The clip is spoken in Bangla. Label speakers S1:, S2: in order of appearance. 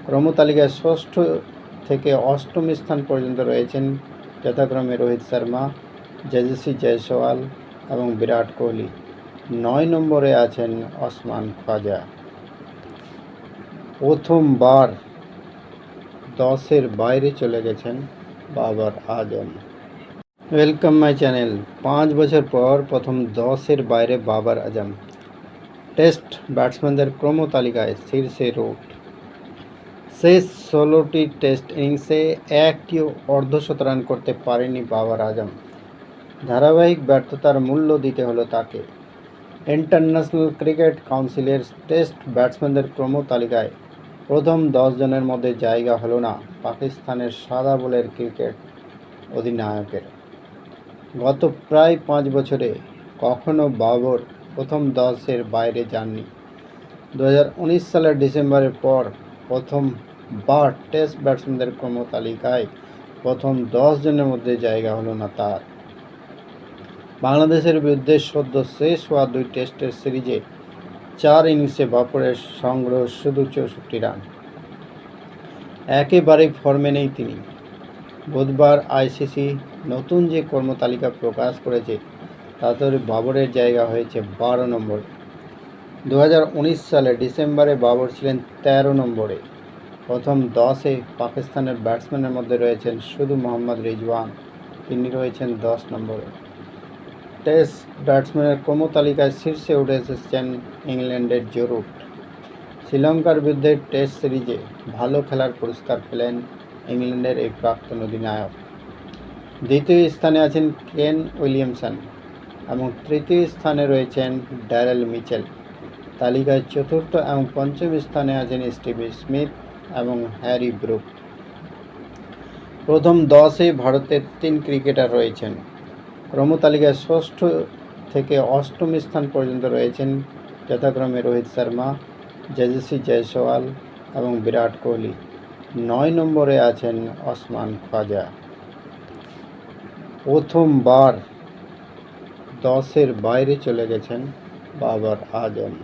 S1: ক্রমতালিকায় ষষ্ঠ থেকে অষ্টম স্থান পর্যন্ত রয়েছেন যথাক্রমে রোহিত শর্মা, যশস্বী জয়সওয়াল এবং বিরাট কোহলি। 9 নম্বরে আছেন ওসমান খোয়াজা। প্রথমবার 10-এর বাইরে চলে গেছেন Babar Azam. Welcome my channel. 5 বছর পর প্রথম 10-এর বাইরে বাবর আজম। টেস্ট ব্যাটসম্যানদের ক্রমতালিকায় শীর্ষে রুট। শেষ 16টি টেস্ট ইনিংসে একটিও অর্ধশতরান করতে পারেনি বাবর আজম। ধারাবাহিক ব্যর্থতার মূল্য দিতে হলো তাকে। ইন্টারন্যাশনাল ক্রিকেট কাউন্সিলের টেস্ট ব্যাটসম্যানদের ক্রমতালিকায় প্রথম 10 জনের মধ্যে জায়গা হলো না পাকিস্তানের সাদা বলের ক্রিকেট অধিনায়কের। গত প্রায় 5 বছরে কখনো বাবর প্রথম 10-এর বাইরে যাননি। 2019 সালের ডিসেম্বরের পর প্রথমবার টেস্ট ব্যাটসম্যানদের ক্রমতালিকায় প্রথম 10 জনের মধ্যে জায়গা হলো না তার। বাংলাদেশের বিরুদ্ধে সদ্য শেষ হওয়া 2 টেস্টের সিরিজে 4 ইনিংসে বাবরের সংগ্রহ শুধু 64 রান। একেবারেই ফর্মে নেই তিনি। বুধবার আইসিসি নতুন যে কর্মতালিকা প্রকাশ করেছে তাতে বাবরের জায়গা হয়েছে 12 নম্বরে। 2019 সালে ডিসেম্বরে বাবর ছিলেন 13 নম্বরে। প্রথম 10-এ পাকিস্তানের ব্যাটসম্যানের মধ্যে রয়েছেন শুধু মোহাম্মদ রিজওয়ান, তিনি রয়েছেন 10 নম্বরে। টেস্ট ব্যাটসম্যানের ক্রমতালিকায় শীর্ষে উঠে এসেছেন ইংল্যান্ডের জো রুট। শ্রীলঙ্কার বিরুদ্ধে টেস্ট সিরিজে ভালো খেলার পুরস্কার পেলেন ইংল্যান্ডের এই প্রাক্তন অধিনায়ক। দ্বিতীয় স্থানে আছেন কেন উইলিয়ামসন এবং তৃতীয় স্থানে রয়েছেন ড্যারেল মিচেল। তালিকায় চতুর্থ এবং পঞ্চম স্থানে আছেন স্টিভ স্মিথ এবং হ্যারি ব্রুক। প্রথম 10-এ ভারতের 3 ক্রিকেটার রয়েছেন। ক্রমতালিকায় ষষ্ঠ থেকে অষ্টম স্থান পর্যন্ত রয়েছেন যথাক্রমে রোহিত শর্মা, যশস্বী জয়সওয়াল এবং বিরাট কোহলি। 9 নম্বরে আছেন ওসমান খোয়াজা। প্রথমবার 10-এর বাইরে চলে গেছেন বাবর আজম।